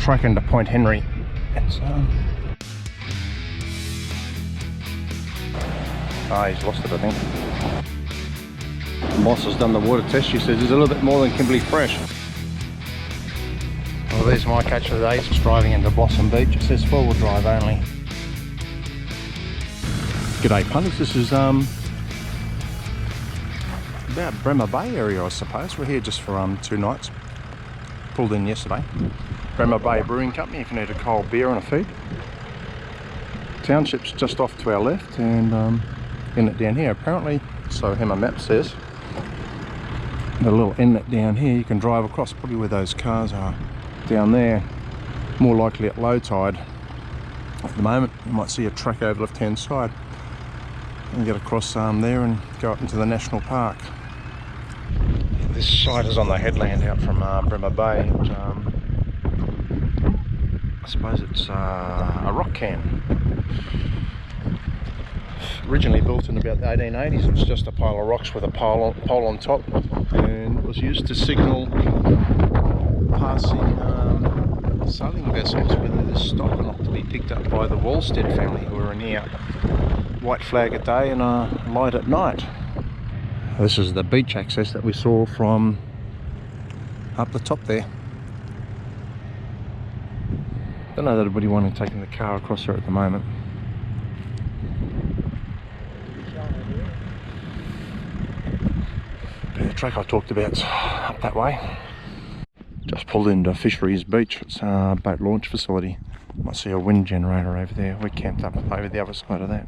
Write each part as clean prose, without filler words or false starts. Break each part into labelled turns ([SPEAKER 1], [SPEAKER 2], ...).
[SPEAKER 1] Tracking to Point Henry. It's he's lost it, I think. The boss has done the water test. She says it's a little bit more than Kimberley fresh. Well, there's my catch of the day. It's just driving into Blossom Beach. It says 4-wheel drive only. G'day punters, this is about Bremer Bay area, I suppose. We're here just for 2 nights. Pulled in yesterday. Bremer Bay Brewing Company if you need a cold beer and a feed. Township's just off to our left and inlet down here apparently, so how my map says. The little inlet down here you can drive across, probably where those cars are down there, more likely at low tide. At the moment you might see a track over the left hand side and get across there and go up into the national park. This site is on the headland out from Bremer Bay. I suppose it's a rock can. Originally built in about the 1880s. It was just a pile of rocks with a pole on top, and it was used to signal passing sailing vessels whether there's stock or not, to be picked up by the Wallstead family, who were near white flag at day and light at night. This is the beach access that we saw from up the top there. Don't know that anybody wanted taking the car across there at the moment. But the track I talked about's up that way. Just pulled into Fisheries Beach. It's a boat launch facility. Might see a wind generator over there. We're camped up over the other side of that.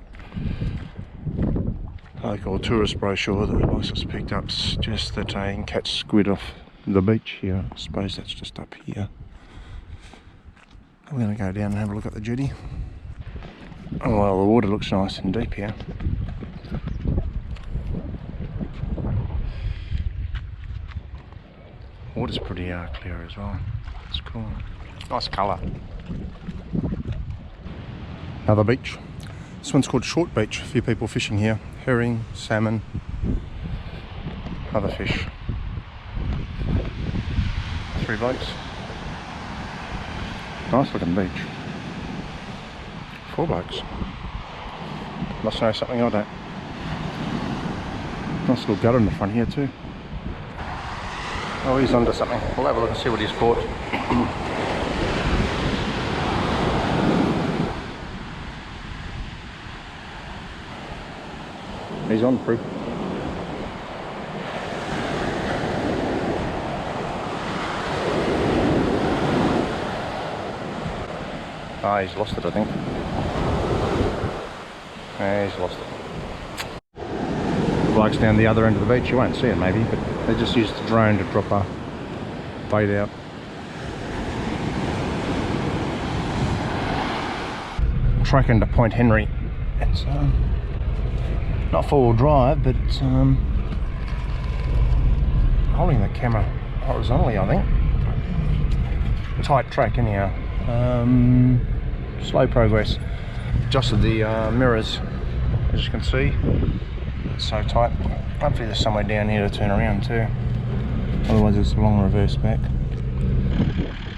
[SPEAKER 1] Local tourist brochure that the boss has picked up suggests that you can catch squid off the beach here. I suppose that's just up here. I'm going to go down and have a look at the jetty. Oh well, the water looks nice and deep here. Water's pretty clear as well. It's cool. Nice colour. Another beach. This one's called Short Beach. A few people fishing here. Herring, salmon, other fish. 3 blokes. Nice looking beach. 4 blokes. Must know something I don't. Nice little gutter in the front here too. Oh, he's under something. We'll have a look and see what he's caught. He's on proof. Ah, he's lost it, I think. Yeah, he's lost it. Blokes down the other end of the beach, you won't see it maybe, but they just used the drone to drop a bait out. Tracking to Point Henry. It's not 4-wheel drive, but it's holding the camera horizontally, I think. Tight track anyhow. Slow progress. Adjusted the mirrors, as you can see. It's so tight. Hopefully there's somewhere down here to turn around too. Otherwise it's a long reverse back.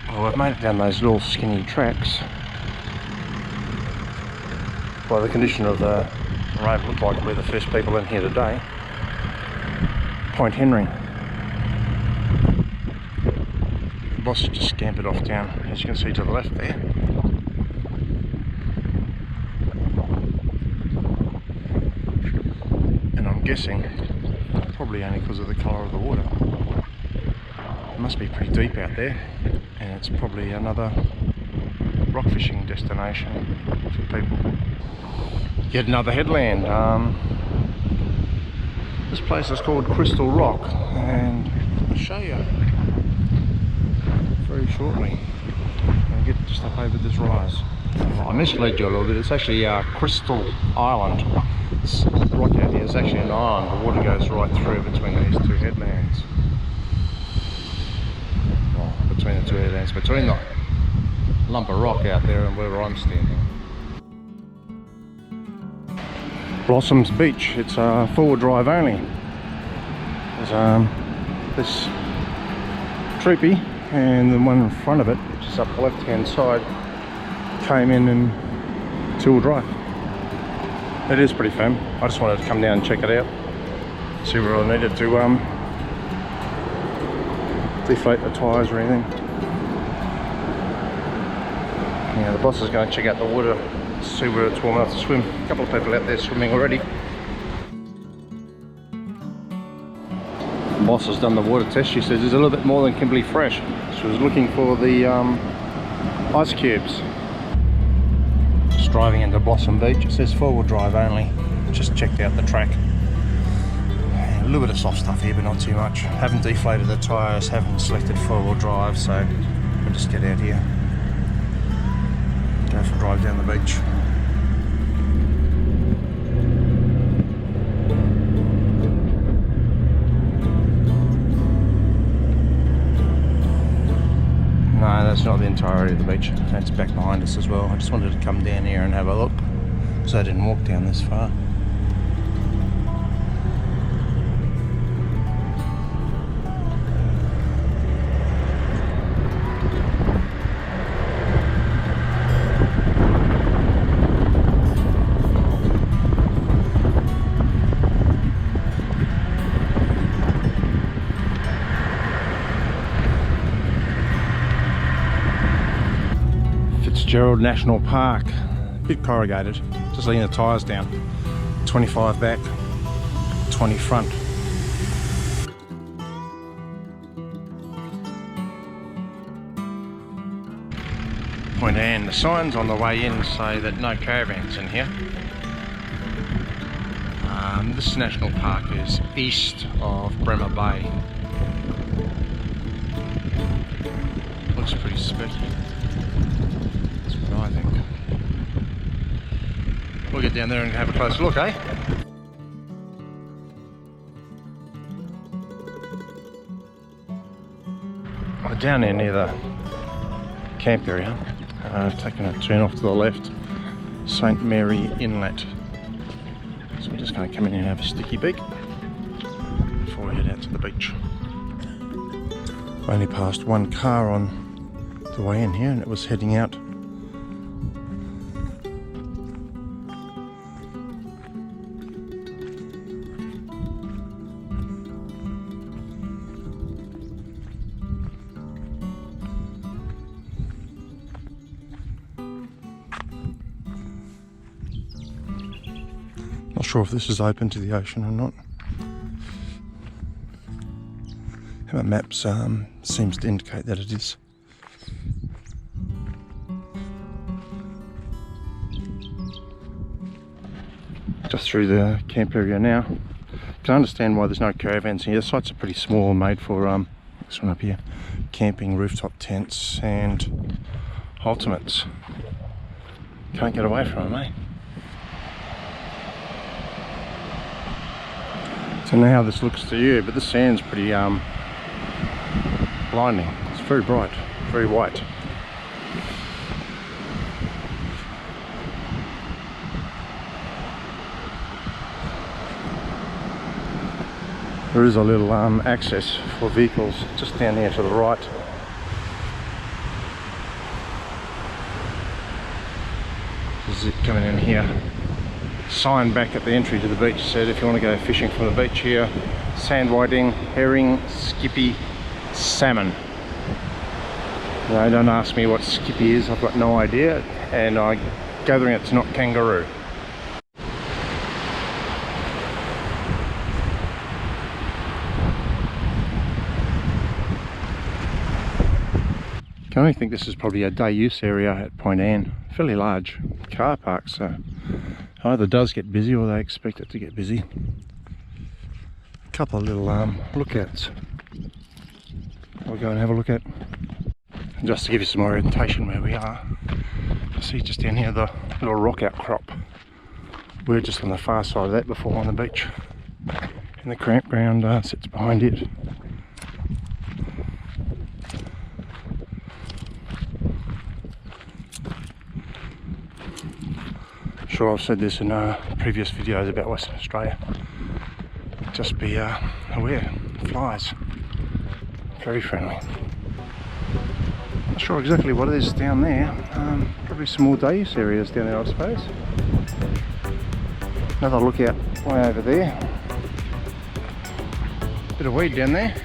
[SPEAKER 1] Well, I've made it down those little skinny tracks. By the condition of the road, looked like we're the first people in here today. Point Henry. The boss has just scampered off down, as you can see to the left there. And I'm guessing, probably only because of the colour of the water, it must be pretty deep out there, and it's probably another rock fishing destination for people. Yet another headland. This place is called Crystal Rock, and I'll show you very shortly. I'll get just up over this rise. I misled you a little bit. It's actually Crystal Island. This rock out here is actually an island. The water goes right through between these 2 headlands. Well, between the 2 headlands, between the lump of rock out there and where I'm standing. Blossoms Beach. It's 4-wheel drive only. There's this troopy and the one in front of it, which is up the left hand side, came in and two-wheel drive. It is pretty firm. I just wanted to come down and check it out, see where I needed to deflate the tyres or anything. Yeah, the boss is going to check out the water, see where it's warm enough to swim. A couple of people out there swimming already. The boss has done the water test. She says it's a little bit more than Kimberley fresh. She was looking for the ice cubes. Just driving into Blossom Beach. It says four-wheel drive only. Just checked out the track. A little bit of soft stuff here, but not too much. Haven't deflated the tyres, haven't selected four-wheel drive, so we'll just get out here. Go for a drive down the beach. No, that's not the entirety of the beach. That's back behind us as well. I just wanted to come down here and have a look, so I didn't walk down this far. Gerald National Park, a bit corrugated, just leaning the tyres down. 25 back, 20 front. Point Anne, the signs on the way in say that no caravans in here. This national park is east of Bremer Bay. Looks pretty spooky. I think we'll get down there and have a closer look, eh? We're down there near the camp area. Taking a turn off to the left, St Mary Inlet. So we're just going to come in and have a sticky beak before we head out to the beach. I only passed one car on the way in here, and it was heading out. Not sure if this is open to the ocean or not. Our maps seems to indicate that it is. Just through the camp area now. You can understand why there's no caravans here. The sites are pretty small, made for this one up here, camping, rooftop tents and ultimates. Can't get away from them, eh? I don't know how this looks to you, but the sand's pretty blinding. It's very bright, very white. There is a little access for vehicles just down there to the right. This is it coming in here. Sign back at the entry to the beach said if you want to go fishing from the beach here, sand whiting, herring, skippy, salmon. No, don't ask me what skippy is, I've got no idea, and I'm gathering it's not kangaroo. I can only think this is probably a day use area at Point Anne. Fairly large car park, so either does get busy or they expect it to get busy. A couple of little lookouts I'll go and have a look at. And just to give you some orientation where we are, you see just down here the little rock outcrop. We're just on the far side of that before on the beach, and the campground sits behind it. Sure, I've said this in previous videos about Western Australia. Just be aware, flies, very friendly. Not sure exactly what it is down there. Probably some more day use areas down there, I suppose. Another lookout way over there. Bit of weed down there.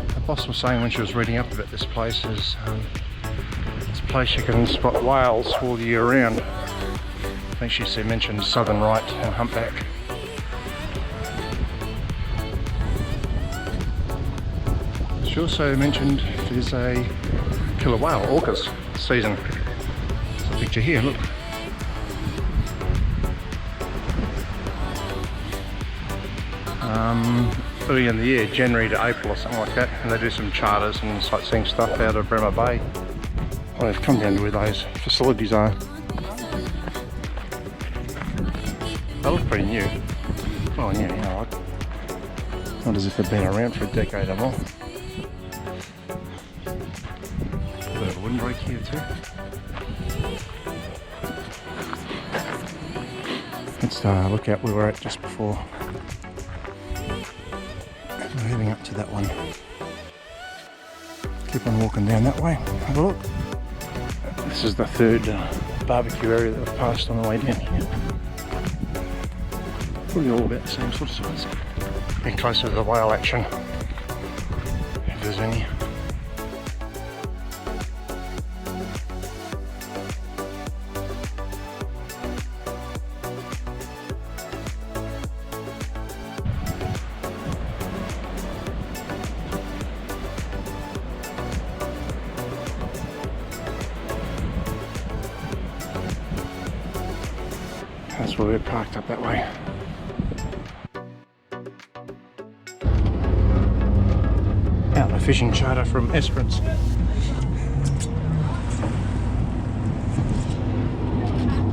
[SPEAKER 1] The boss was saying when she was reading up about this place is this place you can spot whales all year round. I think she mentioned southern right and humpback. She also mentioned there's a killer whale, orcas, season. There's a picture here, look. Early in the year, January to April or something like that, and they do some charters and sightseeing stuff out of Bremer Bay. Well, they've come down to where those facilities are. They look pretty new. Oh yeah, you know, not as if they've been around for a decade or more. A bit of a windbreak here too. Let's look out where we were at just before. We're heading up to that one. Keep on walking down that way. Have a look. This is the third barbecue area that we've passed on the way down here. Probably all about the same sort of size. Get closer to the whale action, if there's any. That's where we're parked up that way. Out a fishing charter from Esperance.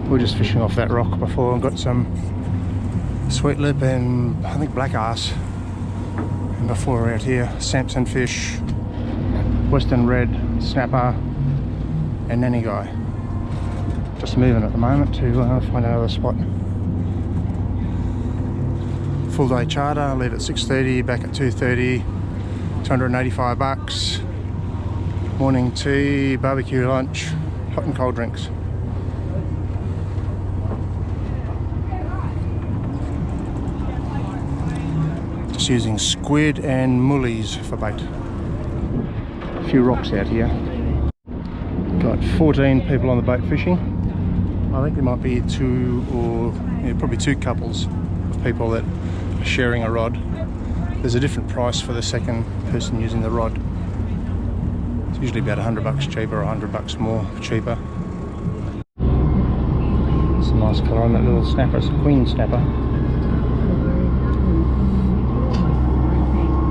[SPEAKER 1] We were just fishing off that rock before and got some sweet lip and I think black ass. And before we're out here, Samson fish, western red, snapper and nanny guy. Just moving at the moment to find another spot. Full day charter, leave at 6:30, back at 2:30, 285 bucks. Morning tea, barbecue lunch, hot and cold drinks. Just using squid and mullies for bait. A few rocks out here. Got 14 people on the boat fishing. I think there might be probably two couples of people that are sharing a rod. There's a different price for the second person using the rod. It's usually about 100 bucks cheaper or 100 bucks more cheaper. It's a nice colour on that little snapper, it's a queen snapper.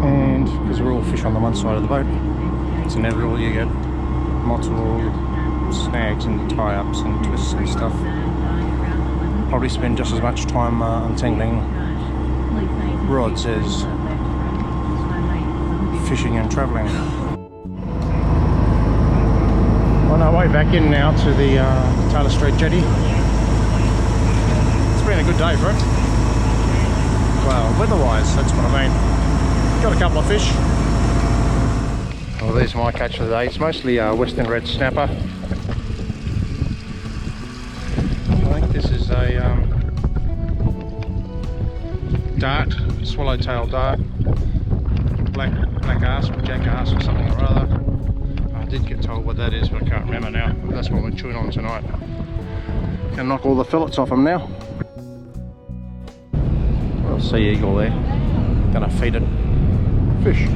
[SPEAKER 1] And because we're all fish on the one side of the boat, it's inevitable you get multiple snags and tie-ups and twists and stuff. Probably spend just as much time untangling rods as fishing and travelling. On our way back in now to the Taylor Street jetty. It's been a good day for it. Well, weather-wise, that's what I mean. Got a couple of fish. Well, there's my catch for the day. It's mostly western red snapper. I think this is a dart, swallowtail dart, black ass or jackass or something or other. I did get told what that is, but I can't remember now. That's what we're chewing on tonight. Gonna knock all the fillets off them now. Little sea eagle there. Gonna feed it fish.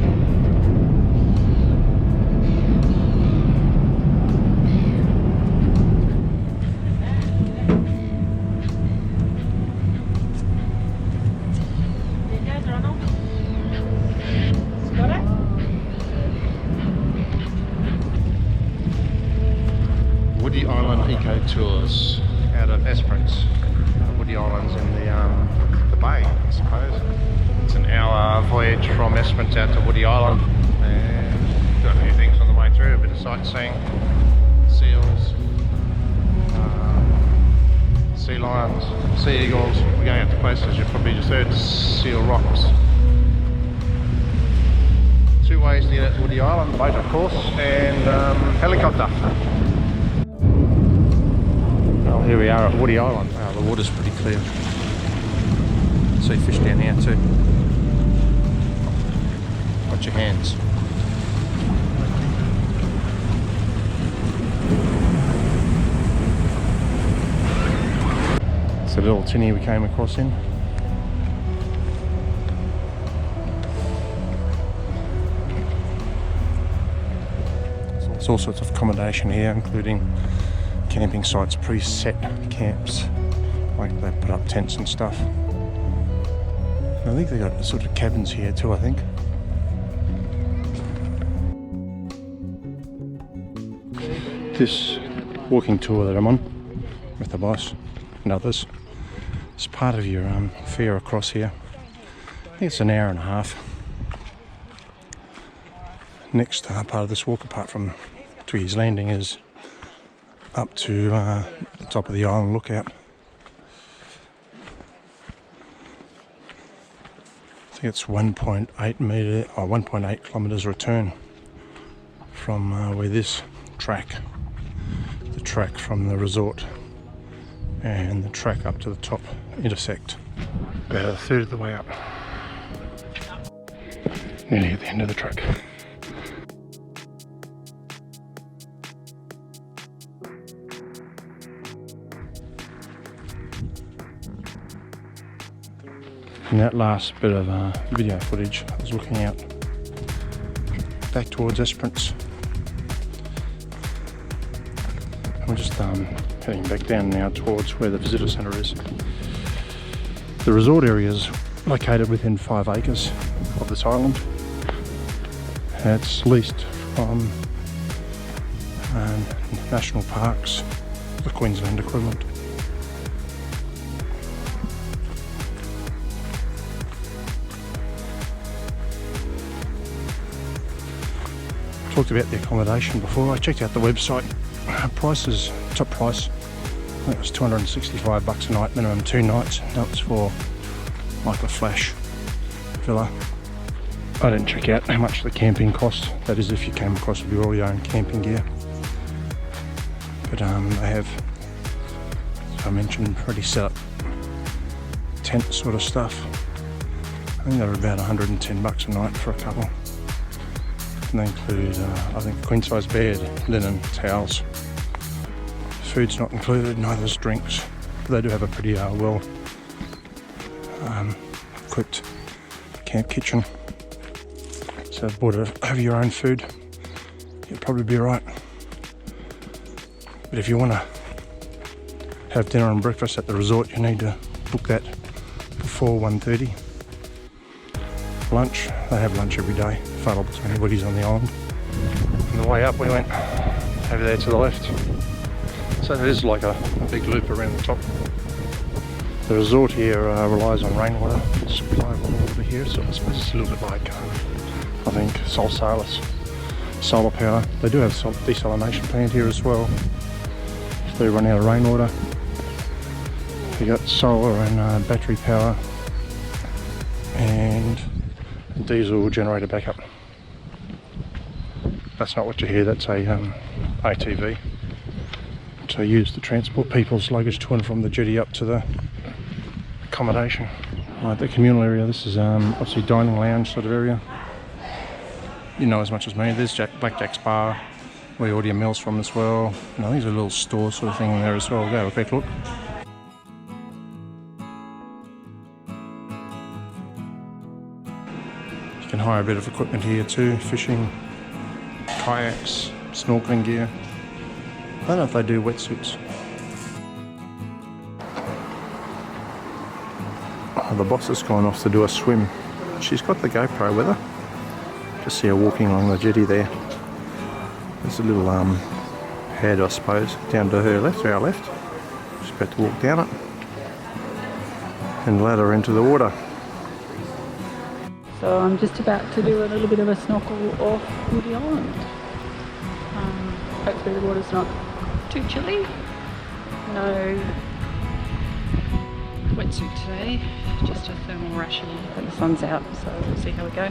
[SPEAKER 1] Tours out of Esperance, Woody Islands in the bay, I suppose. It's an hour voyage from Esperance out to Woody Island, and got a few things on the way through, a bit of sightseeing, seals, sea lions, sea eagles. We're going out to places you've probably just heard, seal rocks, Two ways to get out to Woody Island, boat of course, and helicopter. Well, here we are at Woody Island. Wow, the water's pretty clear. See fish down here too. Watch your hands. It's a little tinny we came across in. There's all sorts of accommodation here, including camping sites, pre-set camps, like they put up tents and stuff. I think they got sort of cabins here too, I think. This walking tour that I'm on with the boss and others is part of your fare across here. I think it's an hour and a half. Next part of this walk, apart from Twiggy's Landing, is up to the top of the island lookout. I think it's 1.8 kilometres return from where this track, the track from the resort and the track up to the top intersect. About a third of the way up. Nearly at the end of the track. In that last bit of video footage, I was looking out back towards Esperance. And we're just heading back down now towards where the visitor centre is. The resort area is located within 5 acres of this island. It's leased from national parks, the Queensland equivalent. Talked about the accommodation before. I checked out the website. Prices, top price, I think it was $265 a night, minimum 2 nights. That was for like a flash villa. I didn't check out how much the camping cost. That is if you came across with all your own camping gear. But they have, as I mentioned, already set up tent sort of stuff. I think they were about $110 a night for a couple. And they include, I think, a queen size bed, linen, towels. Food's not included, neither is drinks. But they do have a pretty well equipped camp kitchen. So if you bought to have your own food, you'll probably be right. But if you want to have dinner and breakfast at the resort, you need to book that before 1:30. Lunch, they have lunch every day, available to anybody's on the island. On the way up we went over there to the left. So there's like a big loop around the top. The resort here relies on rainwater supply of water here, so I suppose it's a little bit like I think South Aus, solar power. They do have some desalination plant here as well. If they run out of rainwater, they got solar and battery power and diesel generator backup. That's not what you hear, that's a ATV. So used to transport people's luggage to and from the jetty up to the accommodation. Right, the communal area, this is obviously dining lounge sort of area. You know as much as me. There's Blackjack's bar, where you order your meals from as well. And I think there's a little store sort of thing in there as well. We'll go have a quick look. You can hire a bit of equipment here too, fishing, kayaks, snorkeling gear. I don't know if they do wetsuits. The boss has gone off to do a swim. She's got the GoPro with her. Just see her walking along the jetty there. There's a little head, I suppose, down to her left, our left. Just about to walk down it and ladder into the water.
[SPEAKER 2] So I'm just about to do a little bit of a snorkel off Woody Island. Hopefully the water's not too chilly. No wetsuit today, just a thermal ration, but the sun's out, so we'll see how we go.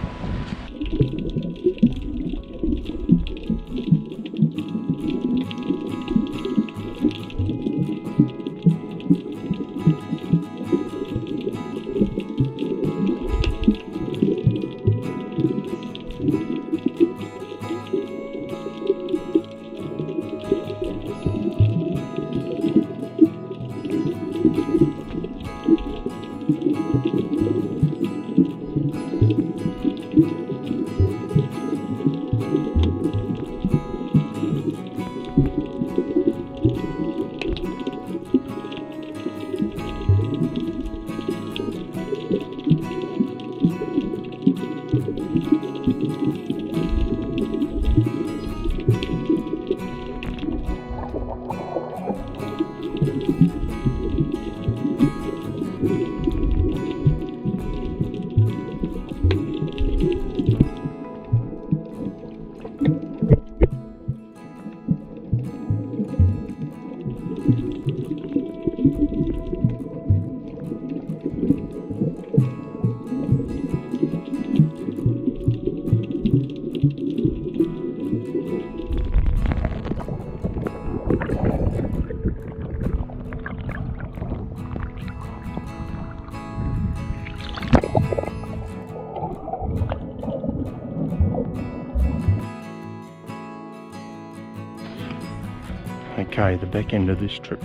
[SPEAKER 1] Okay, the back end of this trip.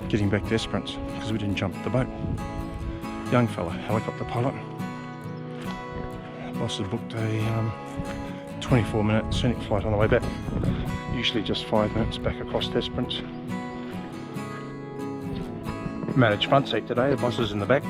[SPEAKER 1] Getting back to Esperance because we didn't jump the boat. Young fella, helicopter pilot. Boss has booked a 24-minute scenic flight on the way back. Usually just 5 minutes back across to Esperance. Managed front seat today, the boss is in the back.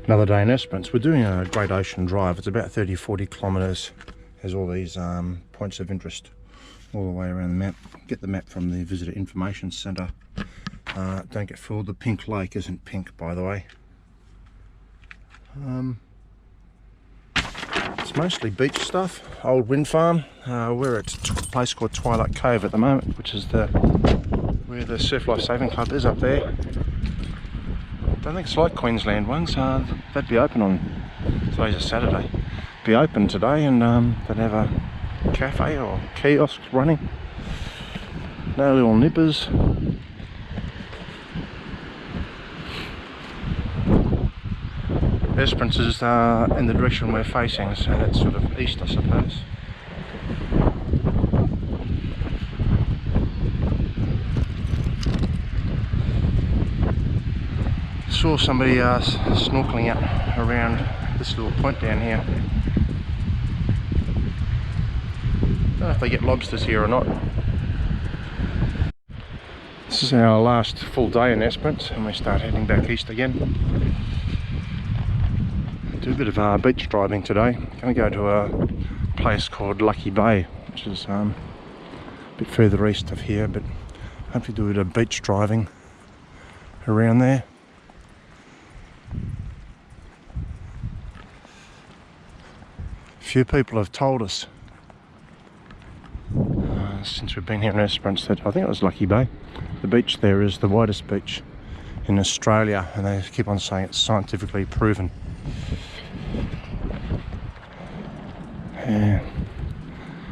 [SPEAKER 1] Another day in Esperance. We're doing a Great Ocean Drive. It's about 30-40 kilometres. Has all these points of interest all the way around the map. Get the map from the Visitor Information Centre. Don't get fooled, the pink lake isn't pink, by the way. It's mostly beach stuff. Old wind farm. We're at a place called Twilight Cove at the moment, which is where the Surf Life Saving Club is up there. I don't think it's like Queensland ones. They'd be open on, today's a Saturday, be open today, and they'd have a cafe or kiosk running. No little nippers. Esperance is in the direction we're facing, so that's sort of east, I suppose. Saw somebody snorkeling up around this little point down here. Don't know if they get lobsters here or not. This is our last full day in Esperance, and we start heading back east again. Do a bit of beach driving today. Going to go to a place called Lucky Bay, which is a bit further east of here, but hopefully do a bit of beach driving around there. Few people have told us since we've been here in Esperance that I think it was Lucky Bay. The beach there is the widest beach in Australia, and they keep on saying it's scientifically proven. Yeah.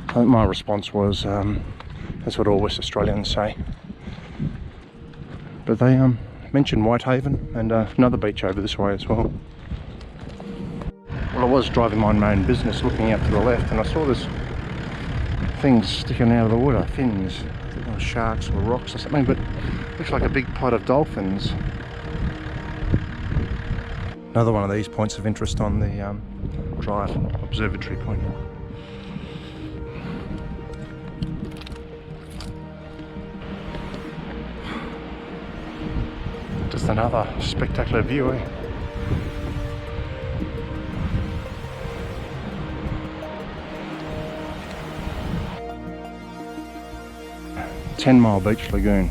[SPEAKER 1] I think my response was that's what all West Australians say. But they mentioned Whitehaven and another beach over this way as well. Well, I was driving my own business looking out to the left, and I saw this thing sticking out of the water, fins. I think they were sharks or rocks or something, but it looks like a big pod of dolphins. Another one of these points of interest on the drive, observatory point. Just another spectacular view, eh? Ten-Mile Beach Lagoon.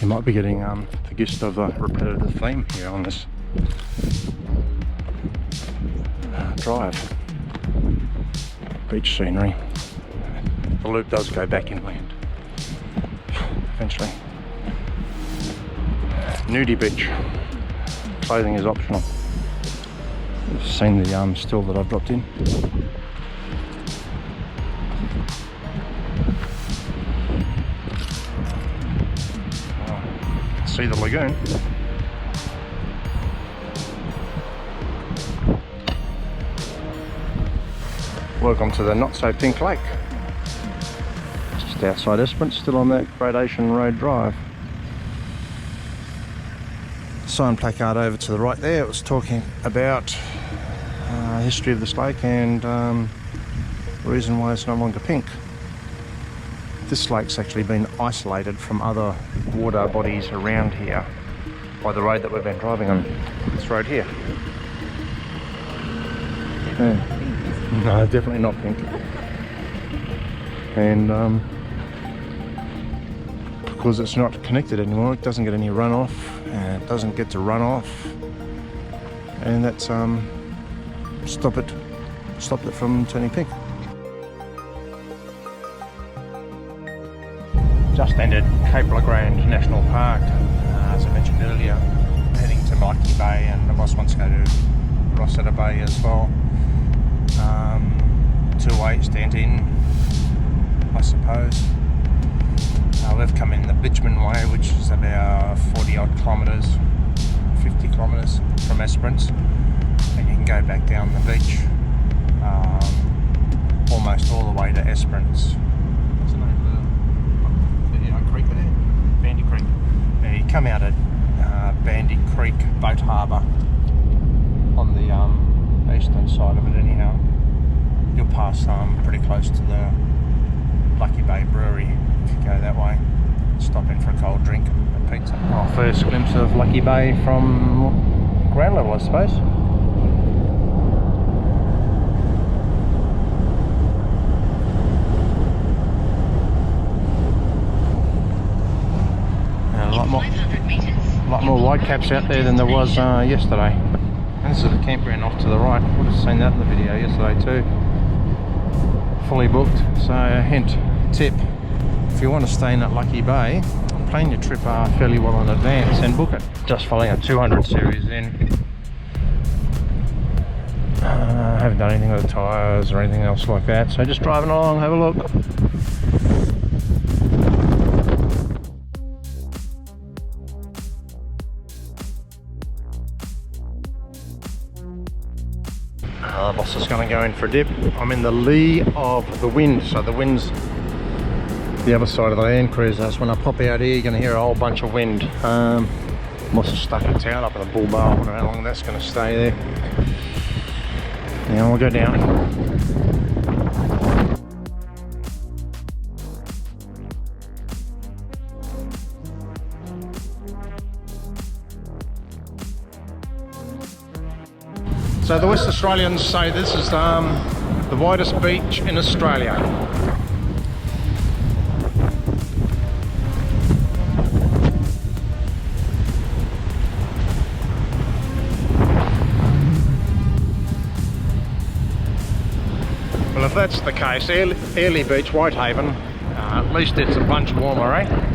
[SPEAKER 1] You might be getting the gist of the repetitive theme here on this drive. Beach scenery. The loop does go back inland eventually. Nudie beach. Clothing is optional. You've seen the still that I've dropped in. See the lagoon. Welcome to the not so pink lake. Just outside Esperance, still on that Great Ocean Road Drive. Sign placard over to the right there. It was talking about history of this lake and the reason why it's no longer pink. This lake's actually been isolated from other water bodies around here by the road that we've been driving on. This road here. Yeah. No, definitely not pink. And because it's not connected anymore, it doesn't get any runoff, and it doesn't get to run off, and that's stopped it from turning pink. Just entered Cape Legrand National Park, as I mentioned earlier, heading to Lucky Bay, and the boss wants to go to Rosetta Bay as well. 2 ways to enter in, I suppose. We've come in the Bitumen Way, which is about 40 odd kilometres, 50 kilometres from Esperance, and you can go back down the beach almost all the way to Esperance. What's the name of the creek there? Bandy Creek. Now you come out at Bandy Creek Boat Harbour on the eastern side of it anyhow. You'll pass pretty close to the Lucky Bay Brewery if you go that way. Stop in for a cold drink and pizza. Our first glimpse of Lucky Bay from ground level, I suppose. And a lot more white caps out there than there was yesterday. And this is the campground off to the right. Would have seen that in the video yesterday too. Fully booked. So hint, tip, if you want to stay in at Lucky Bay, plan your trip fairly well in advance and book it. Just following a 200 series in. I haven't done anything with the tyres or anything else like that, so just driving along, have a look. The boss is going to go in for a dip. I'm in the lee of the wind, so the wind's the other side of the Land Cruiser. So when I pop out here, you're going to hear a whole bunch of wind. Must have stuck a towel up in the bull bar. I don't know how long that's going to stay there. Now we'll go down. So the West Australians say this is the widest beach in Australia. Well, if that's the case, Airlie Beach, Whitehaven, at least it's a bunch warmer, eh?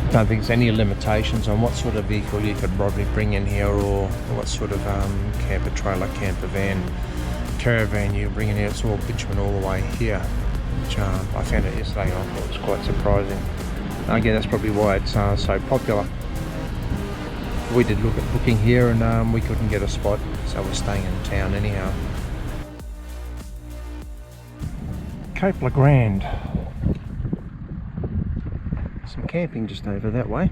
[SPEAKER 1] I don't think there's any limitations on what sort of vehicle you could probably bring in here, or what sort of camper trailer, camper van, caravan you bring in here. It's all bitumen all the way here, which I found it yesterday. I thought it was quite surprising. Again, that's probably why it's so popular. We did look at booking here and we couldn't get a spot, so we're staying in town anyhow. Cape Legrand. Some camping just over that way.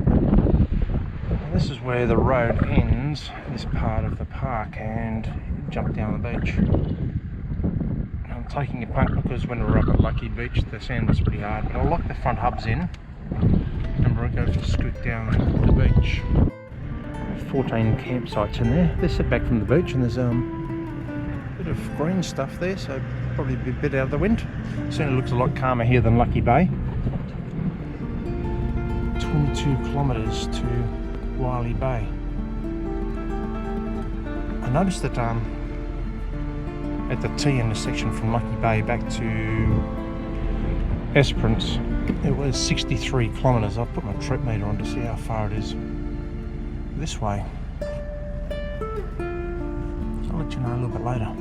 [SPEAKER 1] And this is where the road ends, this part of the park, and jump down the beach. I'm taking a punt because when we were up at Lucky Beach the sand was pretty hard, but I'll lock the front hubs in and we'll go for a scoot down the beach. 14 campsites in there. They're set back from the beach and there's a bit of green stuff there, so probably be a bit out of the wind. Certainly looks a lot calmer here than Lucky Bay. 22 kilometres to Wylye Bay. I noticed that at the T intersection from Lucky Bay back to Esperance, it was 63 kilometres. I've put my trip meter on to see how far it is this way. I'll let you know a little bit later.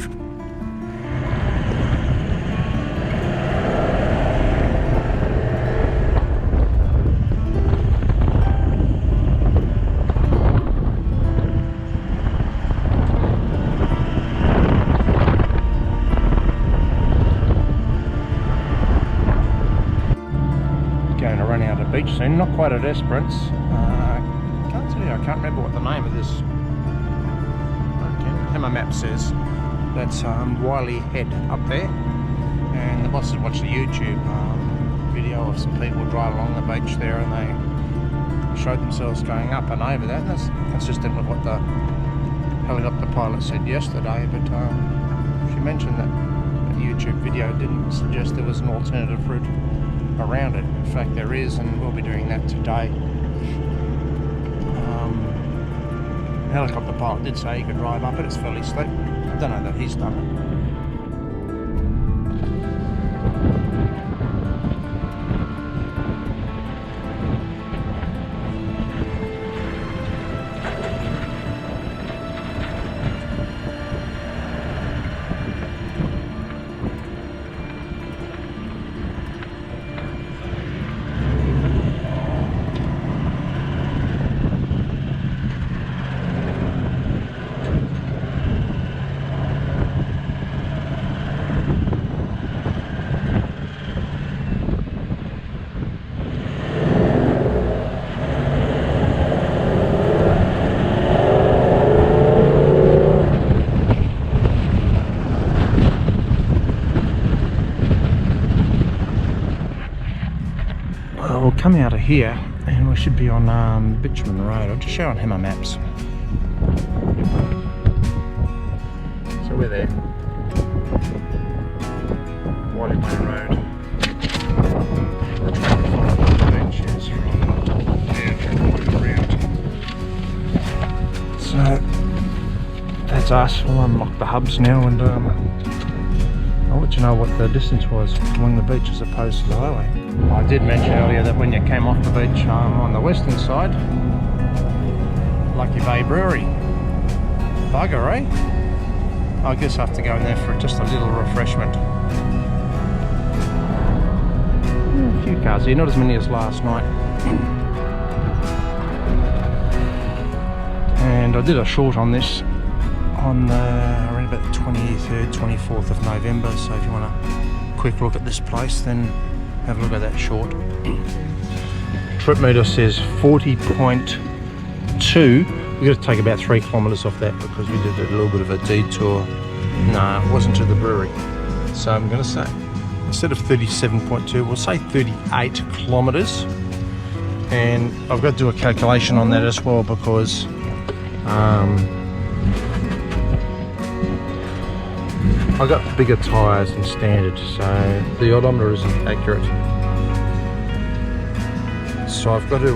[SPEAKER 1] beach soon, not quite at Esperance. Can't tell you, I can't remember what the name of this. Okay, how my map says. That's Wiley Head up there. And the bosses watched a YouTube video of some people drive along the beach there, and they showed themselves going up and over that, and that's consistent with what the helicopter pilot said yesterday. But she mentioned that the YouTube video didn't suggest there was an alternative route around it. In fact, there is, and we'll be doing that today. The helicopter pilot did say you could drive up it. It's fairly steep. I don't know that he's done it. We'll come out of here and we should be on Bitumen Road. I'll just show on Hammer Maps. So we're there. Wiley Road. So that's us. We'll unlock the hubs now, and I'll let you know what the distance was along the beach as opposed to the highway. I did mention earlier that when you came off the beach on the western side, Lucky Bay Brewery. Bugger, eh? I guess I have to go in there for just a little refreshment. A few cars here, not as many as last night. And I did a short on this on around about the 23rd, 24th of November, so if you want a quick look at this place, then have a look at that short. Trip meter says 40.2. We've got to take about 3 kilometres off that because we did a little bit of a detour. No, it wasn't to the brewery. So I'm going to say, instead of 37.2, we'll say 38 kilometres. And I've got to do a calculation on that as well because I got bigger tyres than standard, so the odometer isn't accurate. So I've got to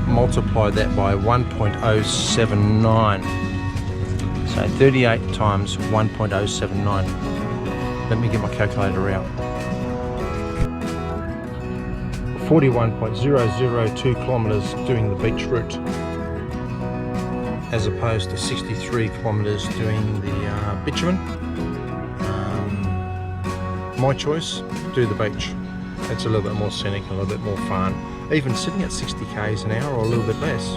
[SPEAKER 1] multiply that by 1.079. So 38 times 1.079. Let me get my calculator out. 41.002 kilometres doing the beach route, as opposed to 63 kilometres doing the bitumen. My choice, do the beach. It's a little bit more scenic, a little bit more fun. Even sitting at 60 k's an hour or a little bit less.